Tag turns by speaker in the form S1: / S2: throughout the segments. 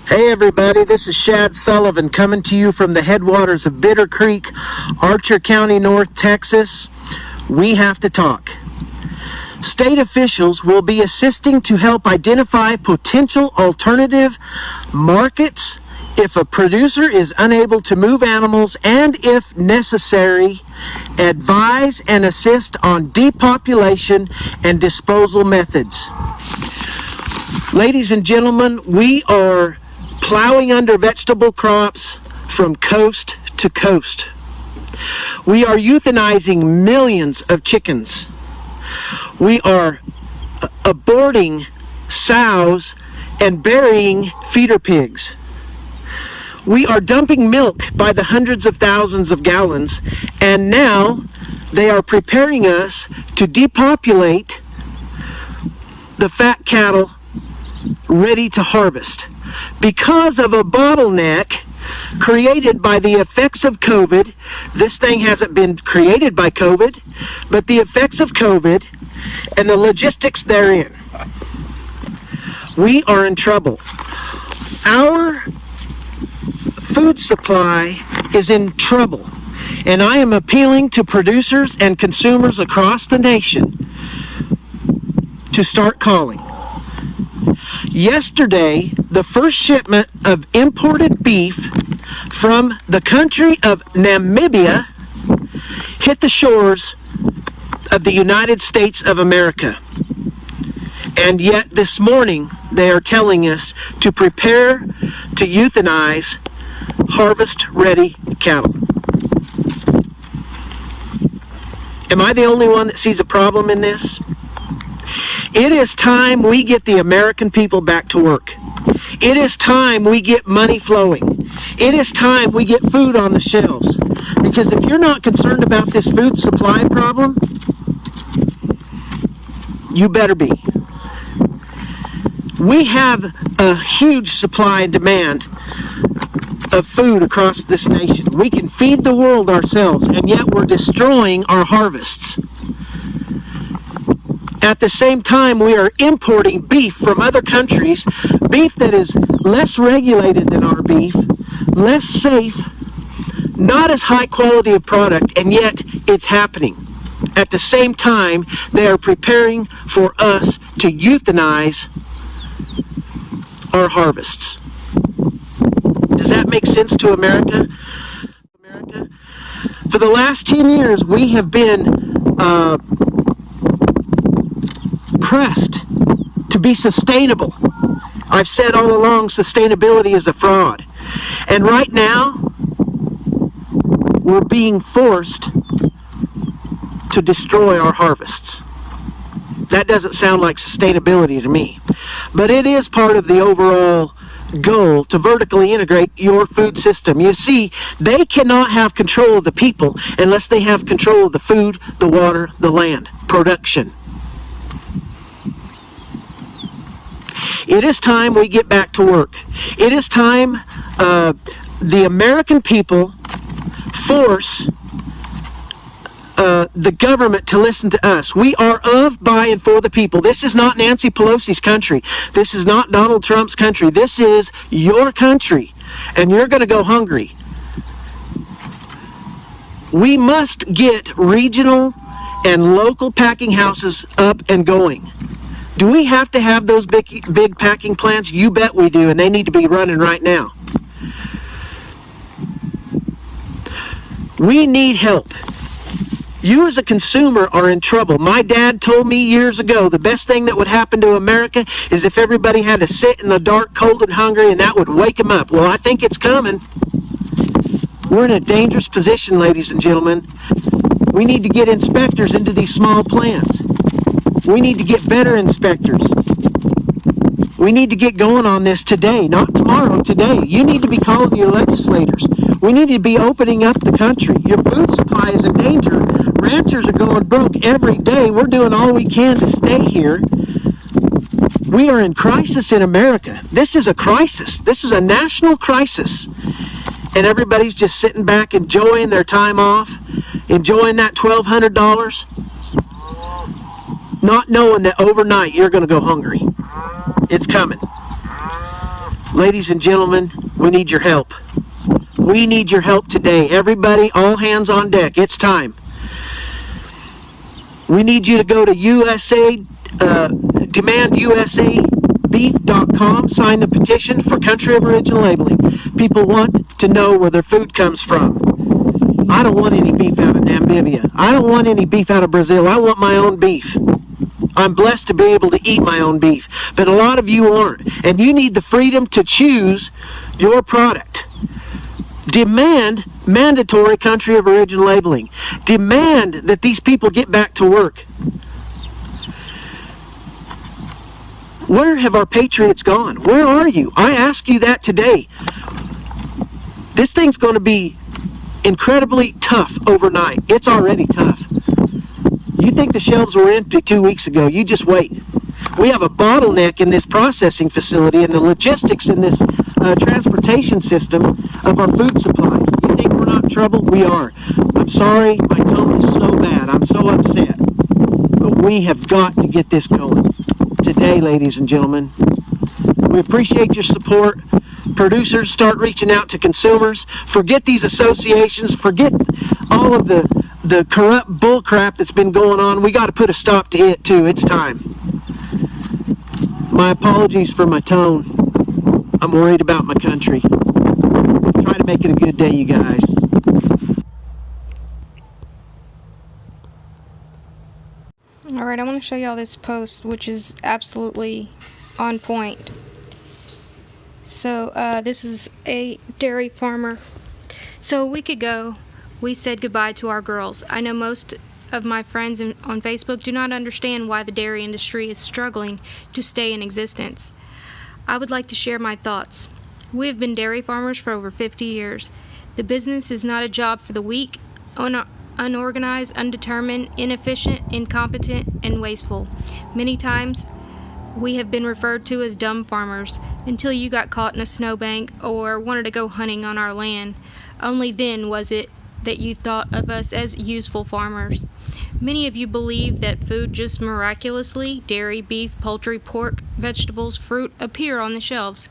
S1: Hey everybody, this is Shad Sullivan coming to you from the headwaters of Bitter Creek, Archer County, North Texas. We have to talk. State officials will be assisting to help identify potential alternative markets if a producer is unable to move animals, and if necessary, advise and assist on depopulation and disposal methods. Ladies and gentlemen, we are plowing under vegetable crops from coast to coast. We are euthanizing millions of chickens. We are aborting sows and burying feeder pigs. We are dumping milk by the hundreds of thousands of gallons, and now they are preparing us to depopulate the fat cattle ready to harvest because of a bottleneck created by the effects of COVID. This thing hasn't been created by COVID, but the effects of COVID and the logistics therein. We are in trouble. Our food supply is in trouble, and I am appealing to producers and consumers across the nation to start calling. Yesterday, the first shipment of imported beef from the country of Namibia hit the shores of the United States of America. And yet this morning, they are telling us to prepare to euthanize harvest-ready cattle. Am I the only one that sees a problem in this? It is time we get the American people back to work. It is time we get money flowing. It is time we get food on the shelves. Because if you're not concerned about this food supply problem, you better be. We have a huge supply and demand of food across this nation. We can feed the world ourselves, and yet we're destroying our harvests. At the same time, we are importing beef from other countries, beef that is less regulated than our beef, less safe, not as high quality a product, and yet it's happening. At the same time, they are preparing for us to euthanize our harvests. Does that make sense to America? For the last 10 years, we have been pressed to be sustainable. I've said all along, sustainability is a fraud. And right now, we're being forced to destroy our harvests. That doesn't sound like sustainability to me. But it is part of the overall goal to vertically integrate your food system. You see, they cannot have control of the people unless they have control of the food, the water, the land, production. It is time we get back to work. It is time the American people force the government to listen to us. We are of, by, and for the people. This is not Nancy Pelosi's country. This is not Donald Trump's country. This is your country, and you're going to go hungry. We must get regional and local packing houses up and going. Do we have to have those big packing plants? You bet we do, and they need to be running right now. We need help. You as a consumer are in trouble. My dad told me years ago the best thing that would happen to America is if everybody had to sit in the dark, cold, and hungry, and that would wake them up. Well, I think it's coming. We're in a dangerous position, ladies and gentlemen. We need to get inspectors into these small plants. We need to get better inspectors. We need to get going on this today, not tomorrow, today. You need to be calling your legislators. We need to be opening up the country. Your food supply is in danger. Ranchers are going broke every day. We're doing all we can to stay here. We are in crisis in America. This is a crisis. This is a national crisis. And everybody's just sitting back enjoying their time off, enjoying that $1,200, not knowing that overnight you're going to go hungry. It's coming. Ladies and gentlemen, we need your help. We need your help today. Everybody, all hands on deck. It's time. We need you to go to demandUSAbeef.com, sign the petition for country of origin labeling. People want to know where their food comes from. I don't want any beef out of Namibia. I don't want any beef out of Brazil. I want my own beef. I'm blessed to be able to eat my own beef, but a lot of you aren't, and you need the freedom to choose your product. Demand mandatory country of origin labeling. Demand that these people get back to work. Where have our patriots gone? Where are you? I ask you that today. This thing's going to be incredibly tough overnight. It's already tough. You think the shelves were empty 2 weeks ago. You just wait. We have a bottleneck in this processing facility and the logistics in this transportation system of our food supply. You think we're not in trouble? We are. I'm sorry, my tone is so bad. I'm so upset. But we have got to get this going today, ladies and gentlemen. We appreciate your support. Producers, start reaching out to consumers. Forget these associations. Forget all of the corrupt bullcrap that's been going on. We got to put a stop to it too. It's time. My apologies for my tone. I'm worried about my country. Try to make it a good day, you guys.
S2: Alright, I want to show y'all this post, which is absolutely on point. So, this is a dairy farmer. So a week ago, we said goodbye to our girls. I know most of my friends on Facebook do not understand why the dairy industry is struggling to stay in existence. I would like to share my thoughts. We have been dairy farmers for over 50 years. The business is not a job for the weak, unorganized, undetermined, inefficient, incompetent, and wasteful. Many times, we have been referred to as dumb farmers until you got caught in a snowbank or wanted to go hunting on our land. Only then was it that you thought of us as useful farmers. Many of you believe that food just miraculously, dairy, beef, poultry, pork, vegetables, fruit, appear on the shelves.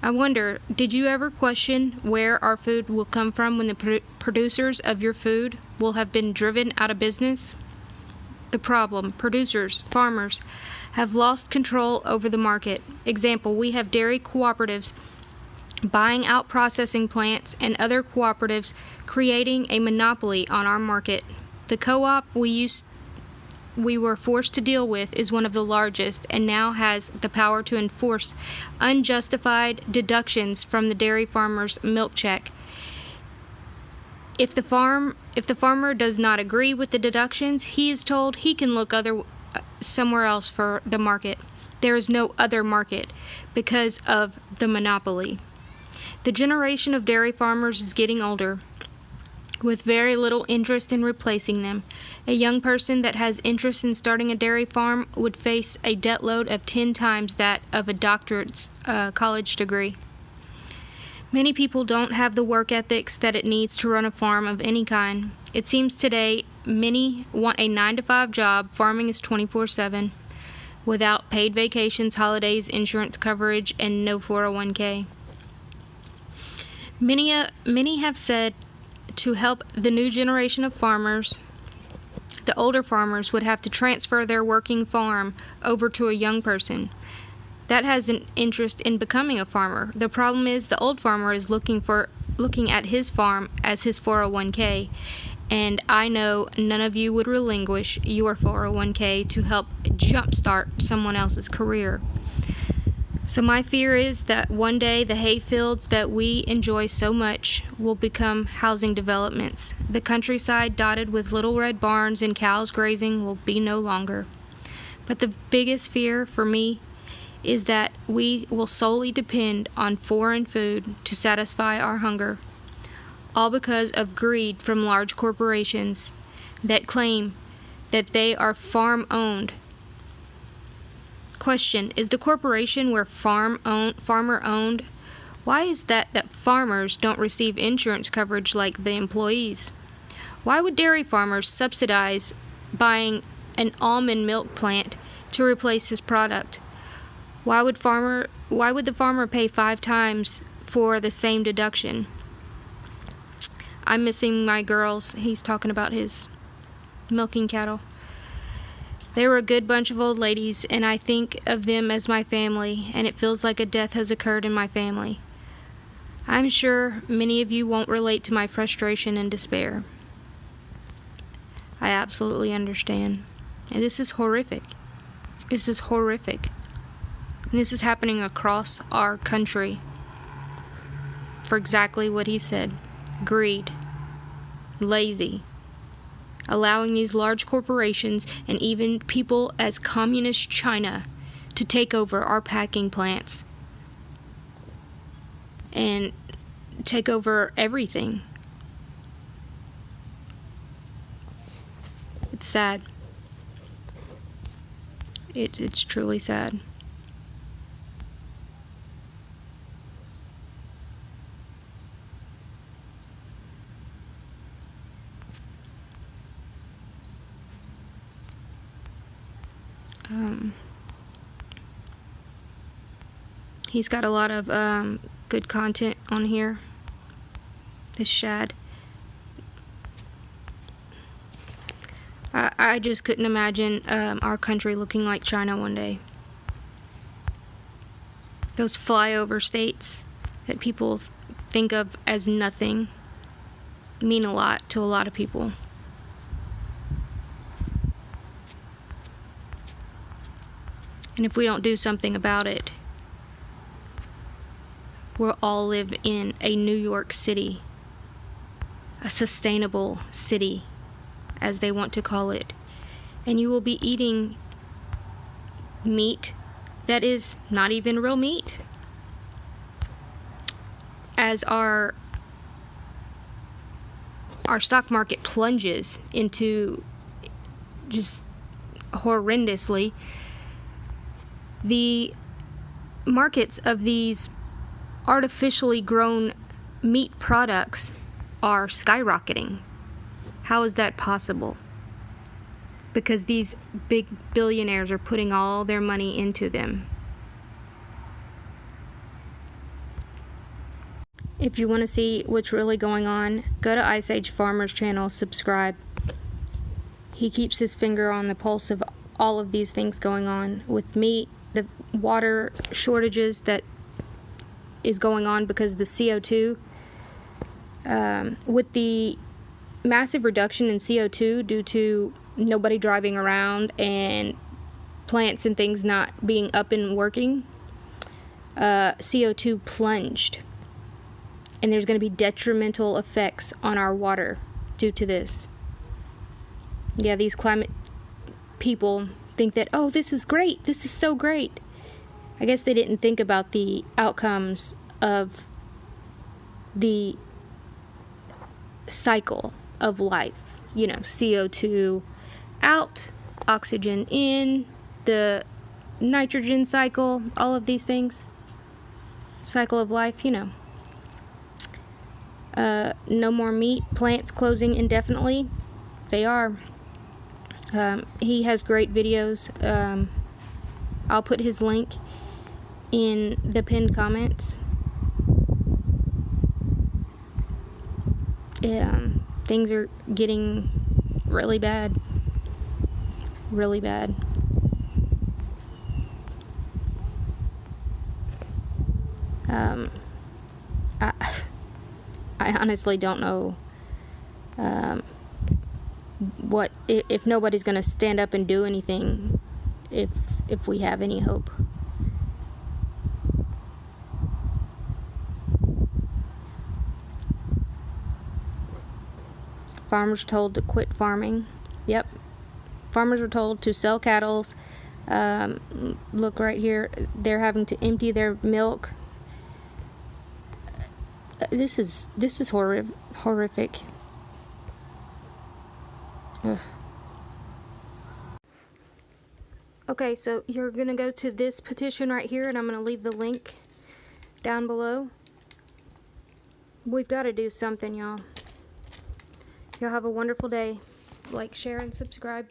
S2: I wonder, did you ever question where our food will come from when the producers of your food will have been driven out of business? The problem, producers, farmers, have lost control over the market. Example, we have dairy cooperatives buying out processing plants and other cooperatives creating a monopoly on our market. The co-op we were forced to deal with is one of the largest and now has the power to enforce unjustified deductions from the dairy farmer's milk check. If the farmer does not agree with the deductions, he is told he can look somewhere else for the market. There is no other market because of the monopoly. The generation of dairy farmers is getting older, with very little interest in replacing them. A young person that has interest in starting a dairy farm would face a debt load of 10 times that of a doctorate's college degree. Many people don't have the work ethics that it needs to run a farm of any kind. It seems today many want a 9-to-5 job. Farming is 24/7, without paid vacations, holidays, insurance coverage, and no 401k. Many have said to help the new generation of farmers, the older farmers would have to transfer their working farm over to a young person that has an interest in becoming a farmer. The problem is the old farmer is looking at his farm as his 401k, and I know none of you would relinquish your 401k to help jumpstart someone else's career. So my fear is that one day the hay fields that we enjoy so much will become housing developments. The countryside dotted with little red barns and cows grazing will be no longer. But the biggest fear for me is that we will solely depend on foreign food to satisfy our hunger, all because of greed from large corporations that claim that they are farm-owned. Question, is the corporation we're farmer-owned? Why is that farmers don't receive insurance coverage like the employees? Why would dairy farmers subsidize buying an almond milk plant to replace his product? Why would the farmer pay 5 times for the same deduction? I'm missing my girls. He's talking about his milking cattle. They were a good bunch of old ladies, and I think of them as my family, and it feels like a death has occurred in my family. I'm sure many of you won't relate to my frustration and despair. I absolutely understand. And this is horrific. This is horrific. And this is happening across our country for exactly what he said. Greed. Lazy. Allowing these large corporations and even people as communist China to take over our packing plants and take over everything. It's sad. It's truly sad. He's got a lot of good content on here. This Shad. I just couldn't imagine our country looking like China one day. Those flyover states that people think of as nothing mean a lot to a lot of people. And if we don't do something about it, we'll all live in a New York City, a sustainable city, as they want to call it. And you will be eating meat that is not even real meat. As our stock market plunges into just horrendously, the markets of these artificially grown meat products are skyrocketing. How is that possible? Because these big billionaires are putting all their money into them. If you want to see what's really going on, go to Ice Age Farmer's channel, subscribe. He keeps his finger on the pulse of all of these things going on with meat, the water shortages that is going on because of the CO2. With the massive reduction in CO2 due to nobody driving around and plants and things not being up and working, CO2 plunged. And there's going to be detrimental effects on our water due to this. Yeah, these climate people think that, oh, this is great, this is so great. I guess they didn't think about the outcomes of the cycle of life. You know, CO2 out, oxygen in, the nitrogen cycle, all of these things. Cycle of life, you know. No more meat, plants closing indefinitely. They are. He has great videos. I'll put his link in the pinned comments. Things are getting really bad. Really bad. I honestly don't know what if nobody's gonna stand up and do anything, if we have any hope. Farmers told to quit farming. Yep. Farmers were told to sell cattle. Look right here. They're having to empty their milk. This is horrific. Ugh. Okay, so you're gonna go to this petition right here, and I'm gonna leave the link down below. We've got to do something, y'all. Y'all have a wonderful day. Like, share, and subscribe.